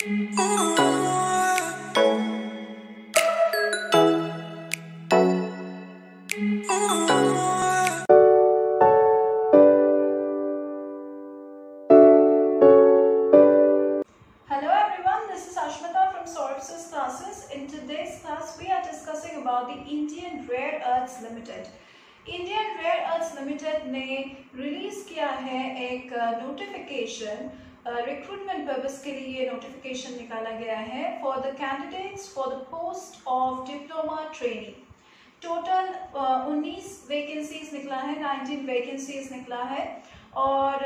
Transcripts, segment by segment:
everyone, this is Ashmita from Saurabh's classes. In today's class, we are discussing about the Indian Rare Earths Limited. Indian Rare Earths Limited ने release किया है एक notification, recruitment purpose के लिए ये notification निकाला गया है for the candidates for the post of diploma trainee. Total 19 vacancies निकला है, 19 वैकेंसीज निकला है और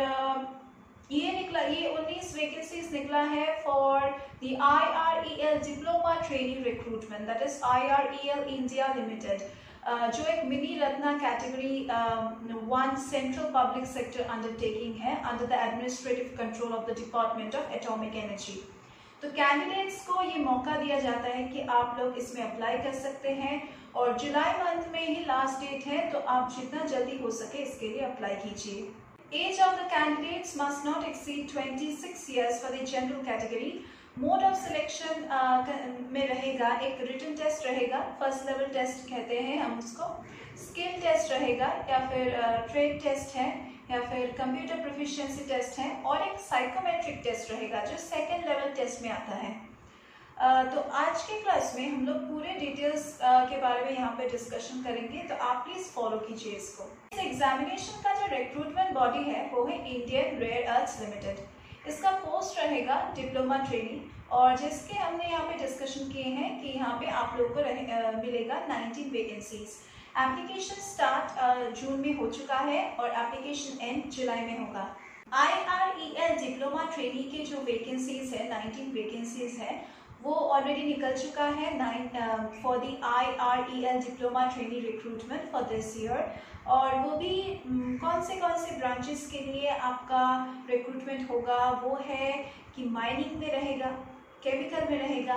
ये 19 वैकेंसीज निकला है for the IREL diploma training recruitment, that is IREL India limited, जो एक mini Ratna category 1 central public sector undertaking है under the administrative control of the department of atomic energy. तो कैंडिडेट्स को ये मौका दिया जाता है कि आप लोग इसमें अप्लाई कर सकते हैं और जुलाई मंथ में ही लास्ट डेट है, तो आप जितना जल्दी हो सके इसके लिए अप्लाई कीजिए. Age of the candidates must not exceed 26 years for the general category. Mode of selection में रहेगा एक रिटन टेस्ट रहेगा, फर्स्ट लेवल टेस्ट कहते हैं हम उसको, स्किल टेस्ट रहेगा या फिर ट्रेड टेस्ट है या फिर कंप्यूटर प्रोफिशिएंसी टेस्ट है और एक साइकोमेट्रिक टेस्ट रहेगा जो सेकेंड लेवल टेस्ट में आता है. तो आज के क्लास में हम लोग पूरे डिटेल्स के बारे में यहाँ पे डिस्कशन करेंगे, तो आप प्लीज फॉलो कीजिए इसको. इस एग्जामिनेशन का जो रिक्रूटमेंट बॉडी है वो है इंडियन रेयर अर्थ्स लिमिटेड. इसका पोस्ट रहेगा डिप्लोमा ट्रेनिंग और जिसके हमने यहाँ पे डिस्कशन किए हैं कि यहाँ पे आप लोगों को मिलेगा 19 वैकेंसीज. एप्लीकेशन स्टार्ट जून में हो चुका है और एप्लीकेशन एंड जुलाई में होगा. IREL डिप्लोमा ट्रेनिंग के जो वैकेंसीज है 19 वैकेंसीज है वो ऑलरेडी निकल चुका है for the IREL diploma training recruitment for this year. और वो भी कौन से ब्रांचेस के लिए आपका रिक्रूटमेंट होगा वो है कि माइनिंग में रहेगा, केमिकल में रहेगा,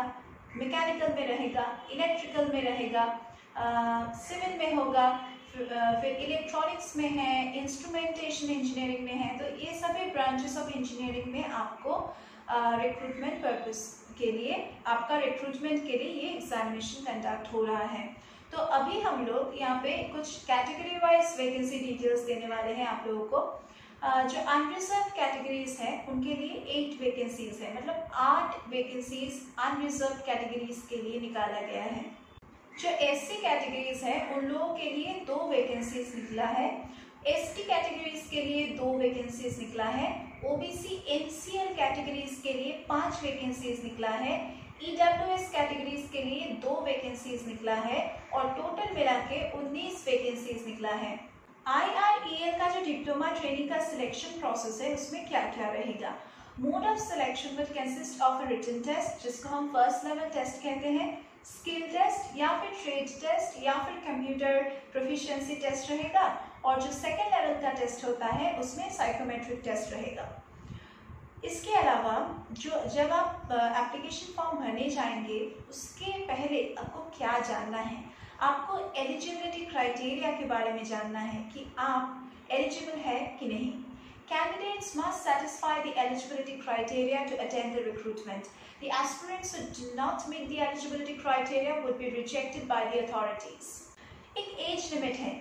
मैकेनिकल में रहेगा, इलेक्ट्रिकल में रहेगा, सिविल में होगा, फिर इलेक्ट्रॉनिक्स में है, इंस्ट्रूमेंटेशन इंजीनियरिंग में है. तो ये सभी ब्रांचेस ऑफ इंजीनियरिंग में आपको रिक्रूटमेंट पर्पस के लिए, आपका रिक्रूटमेंट के लिए ये एग्जामिनेशन कंडक्ट हो रहा है. तो अभी हम लोग यहाँ पे कुछ कैटेगरी वाइज वैकेंसी डिटेल्स देने वाले हैं आप लोगों को. जो अनरिजर्व कैटेगरीज हैं उनके लिए 8 वैकेंसीज है, मतलब 8 वैकेंसीज अनरिजर्व कैटेगरीज के लिए निकाला गया है. जो SC कैटेगरीज है उन लोगों के लिए 2 वैकेंसीज निकला है. ST कैटेगरीज के लिए 2 वैकेंसीज निकला है. OBC NCL कैटेगरीज के लिए 5 वैकेंसीज निकला है. EWS कैटेगरीज के लिए 2 वैकेंसीज निकला है और टोटल मिला के 19 वैकेंसीज निकला है. IREL का जो डिप्लोमा ट्रेनिंग का सिलेक्शन प्रोसेस है उसमें क्या क्या रहेगा. Mode of selection will consist of a written test जिसको हम फर्स्ट लेवल टेस्ट कहते हैं, स्किल टेस्ट या फिर ट्रेड टेस्ट या फिर कंप्यूटर प्रोफिशिएंसी टेस्ट रहेगा और जो सेकेंड लेवल का टेस्ट होता है उसमें साइकोमेट्रिक टेस्ट रहेगा. इसके अलावा जब आप एप्लीकेशन फॉर्म भरने जाएंगे उसके पहले आपको क्या जानना है, आपको एलिजिबिलिटी क्राइटेरिया के बारे में जानना है कि आप एलिजिबल है कि नहीं. Candidates must satisfy the eligibility criteria to attend the recruitment. The aspirants who do not meet the eligibility criteria would be rejected by the authorities. एक एज लिमिट है.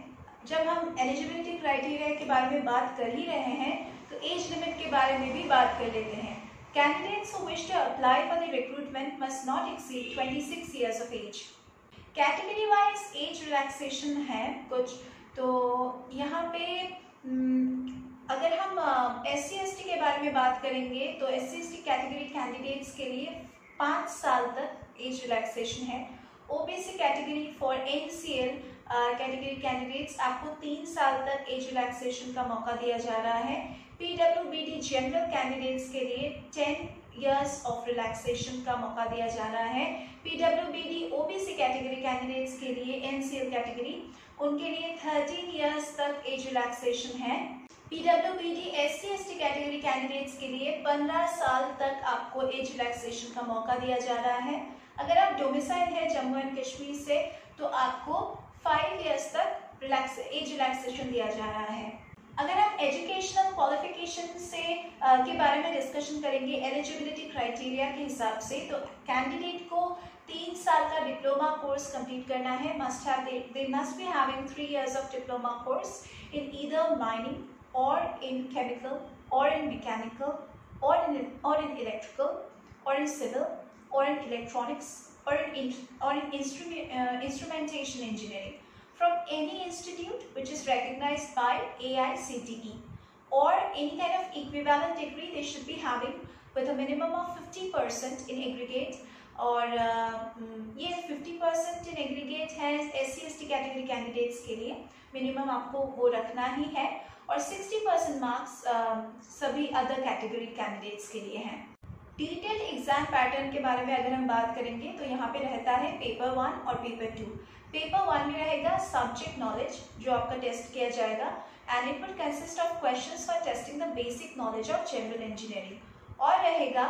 जब हम एलिजिबिलिटी क्राइटेरिया के बारे में बात कर ही रहे हैं तो एज लिमिट के बारे में भी बात कर लेते हैं. Candidates who wish to apply for the recruitment must not exceed 26 years of age. Category wise age relaxation है कुछ, तो यहाँ पे अगर हम SC/ST के बारे में बात करेंगे तो SC/ST कैटेगरी कैंडिडेट्स के लिए 5 साल तक एज रिलैक्सेशन है. OBC category for NCL category candidates आपको 3 साल तक एज रिलैक्सेशन का मौका दिया जा रहा है. PWBD जनरल कैंडिडेट्स के लिए 10 इयर्स ऑफ रिलैक्सेशन का मौका दिया जा रहा है. PWBD OBC कैटेगरी कैंडिडेट्स के लिए NCL कैटेगरी उनके लिए 13 इयर्स तक एज रिलैक्सेशन है. PWBD SC/ST कैटेगरी कैंडिडेट्स के लिए 15 साल तक आपको एज रिलैक्सेशन का मौका दिया जा रहा है. अगर आप डोमिसाइल है जम्मू एंड कश्मीर से तो आपको 5 इयर्स तक एज रिलैक्सेशन दिया जा रहा है. अगर हम एजुकेशनल क्वालिफिकेशन से के बारे में डिस्कशन करेंगे एलिजिबिलिटी क्राइटेरिया के हिसाब से, तो कैंडिडेट को 3 साल का डिप्लोमा कोर्स कंप्लीट करना है. they must be having 3 years of diploma course in either mining or in chemical or in mechanical or in electrical or in civil or in electronics or in instrumentation engineering from any institute which is recognized by AICTE, or any kind of equivalent degree they should be having with a minimum of 50% in aggregate. और ये 50% in aggregate है SC/ST category candidates के लिए, minimum आपको वो रखना ही है, और 60% मार्क्स सभी अदर कैटेगरी कैंडिडेट्स के लिए हैं. डिटेल्ड एग्जाम पैटर्न के बारे में अगर हम बात करेंगे तो यहाँ पे रहता है पेपर 1 और पेपर 2. पेपर 1 में रहेगा सब्जेक्ट नॉलेज जो आपका टेस्ट किया जाएगा, and it will consist of questions for testing the basic knowledge of general engineering. और रहेगा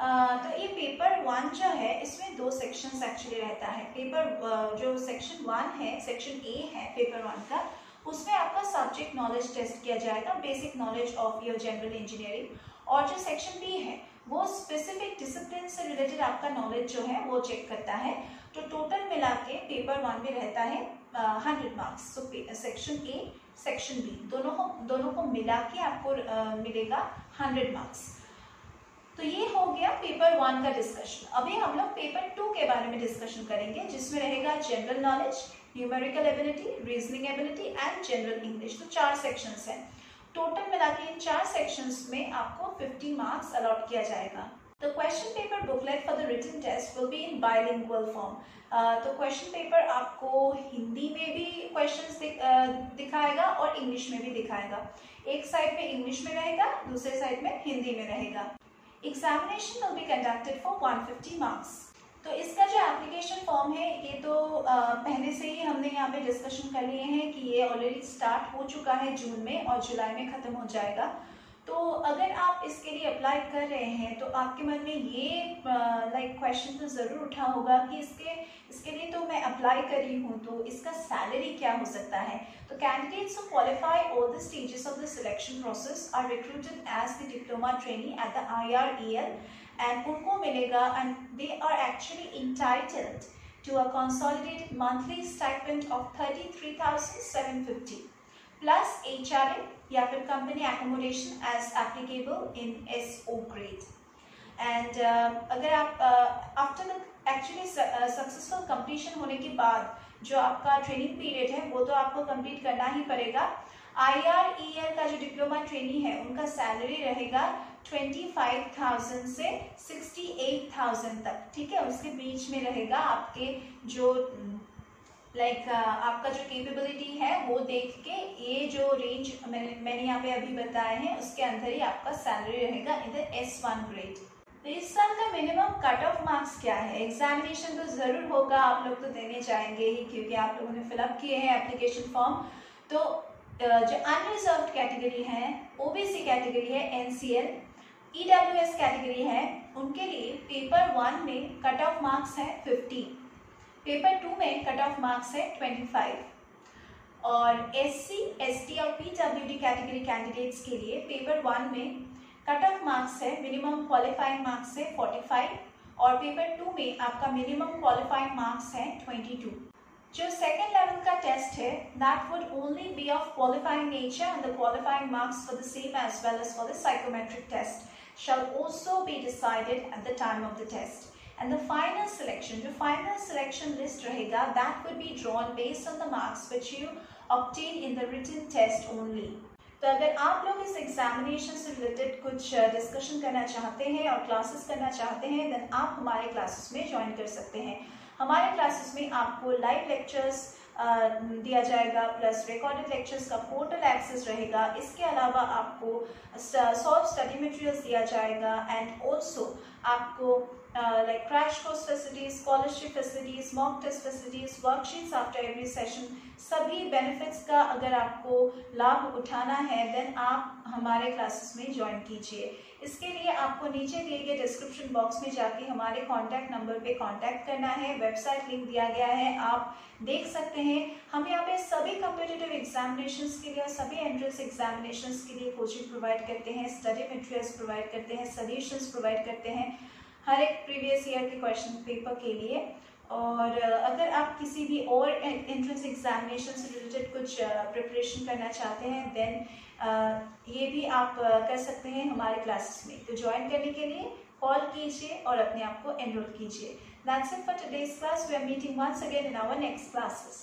तो ये पेपर 1 जो है इसमें 2 सेक्शंस एक्चुअली रहता है. पेपर जो सेक्शन 1 है, सेक्शन ए है पेपर 1 का, उसमें आपका सब्जेक्ट नॉलेज टेस्ट किया जाएगा, basic knowledge of your general engineering. और जो सेक्शन बी है वो स्पेसिफिक डिसिप्लिन से रिलेटेड आपका नॉलेज जो है वो चेक करता है. तो टोटल मिला के पेपर 1 में रहता है 100 marks. So section A section B दोनों को मिला के आपको मिलेगा 100 मार्क्स. तो ये हो गया पेपर 1 का डिस्कशन. अभी हम लोग पेपर 2 के बारे में डिस्कशन करेंगे, जिसमें रहेगा general knowledge, numerical ability, reasoning ability and general English. तो 4 सेक्शंस हैं. टोटल मिला के इन 4 सेक्शंस में आपको 50 मार्क्स अलॉट किया जाएगा. The question paper booklet for the written test will be in bilingual form. तो क्वेश्चन पेपर आपको हिंदी में भी क्वेश्चंस दिखाएगा और इंग्लिश में भी दिखाएगा. एक साइड में इंग्लिश में रहेगा, दूसरे साइड में हिंदी में रहेगा. Examination will be conducted for 150 marks. तो इसका जो एप्लीकेशन फॉर्म है ये तो पहले से ही हमने यहाँ पे डिस्कशन कर लिए हैं कि ये ऑलरेडी स्टार्ट हो चुका है जून में और जुलाई में ख़त्म हो जाएगा. तो अगर आप इसके लिए अप्लाई कर रहे हैं तो आपके मन में ये क्वेश्चन तो ज़रूर उठा होगा कि इसके लिए तो मैं अप्लाई कर रही हूँ, तो इसका सैलरी क्या हो सकता है. तो candidates who qualify all the stages of the selection process are recruited as the diploma trainee at the IREL, and उनको मिलेगा, and they are actually entitled to a consolidated monthly stipend of 33,750 plus HRA या फिर company accommodation as applicable in SO grade. And अगर आप after the actually successful completion होने के बाद जो आपका ट्रेनिंग पीरियड है वो तो आपको कंप्लीट करना ही पड़ेगा. IREL का जो डिप्लोमा ट्रेनी है उनका सैलरी रहेगा 25,000 से 68,000 तक. ठीक है, उसके बीच में रहेगा. आपके जो आपका जो कैपेबिलिटी है वो देख के ये जो रेंज मैंने यहाँ पे अभी बताए हैं उसके अंदर ही आपका सैलरी रहेगा इन द S1 ग्रेड. तो इस साल का मिनिमम कट ऑफ मार्क्स क्या है? एग्जामिनेशन तो ज़रूर होगा, आप लोग तो देने जाएंगे ही क्योंकि आप लोगों ने फिलअप किए हैं एप्लीकेशन फॉर्म. तो जो अनरिजर्व्ड कैटेगरी है, OBC कैटेगरी है, NCL, EWS कैटेगरी है, उनके लिए पेपर 1 में कट ऑफ मार्क्स है 50, पेपर 2 में कट ऑफ मार्क्स है 25, और SC, ST और PWD कैटेगरी कैंडिडेट्स के लिए पेपर 1 में कट ऑफ मार्क्स है मिनिमम क्वालिफाइंग मार्क्स है 45, और पेपर 2 में आपका मिनिमम क्वालिफाइंग मार्क्स है 22. जो सेकेंड लेवल का टेस्ट है that would only be of qualifying nature, and the qualifying marks for the same as well as for the psychometric test shall also be decided at the time of the test. And the final selection, जो final selection list रहेगा, that will be drawn based on the marks which you obtain in the written test only. तो अगर आप लोग इस examination से related कुछ discussion करना चाहते हैं और क्लासेस करना चाहते हैं, देन आप हमारे क्लासेस में ज्वाइन कर सकते हैं. हमारे क्लासेस में आपको लाइव लेक्चर्स दिया जाएगा, प्लस रिकॉर्डेड लेक्चर्स का पोर्टल एक्सेस रहेगा. इसके अलावा आपको सॉल्व स्टडी मटेरियल्स दिया जाएगा, एंड ऑल्सो आपको like crash course facilities, scholarship facilities, mock test facilities, worksheets after every session. सभी बेनिफिट्स का अगर आपको लाभ उठाना है देन आप हमारे क्लासेस में ज्वाइन कीजिए. इसके लिए आपको नीचे दिए गए डिस्क्रिप्शन बॉक्स में जाके हमारे कॉन्टैक्ट नंबर पे कॉन्टैक्ट करना है। वेबसाइट लिंक दिया गया है, आप देख सकते हैं। हम यहाँ पे सभी कॉम्पिटिटिव एग्जामिनेशंस के लिए और सभी एंट्रेंस एग्जामिनेशंस के लिए कोचिंग प्रोवाइड करते हैं, स्टडी मटेरियल्स प्रोवाइड करते हैं, सजेशंस प्रोवाइड करते हैं हर एक प्रीवियस ईयर के क्वेश्चन पेपर के लिए। और अगर आप किसी भी और एंट्रेंस एग्जामिनेशन से रिलेटेड कुछ प्रिपरेशन करना चाहते हैं देन ये भी आप कर सकते हैं हमारे क्लासेस में। तो ज्वाइन करने के लिए कॉल कीजिए और अपने आप को एनरोल कीजिए। That's it for today's class. We are meeting once again in our next classes.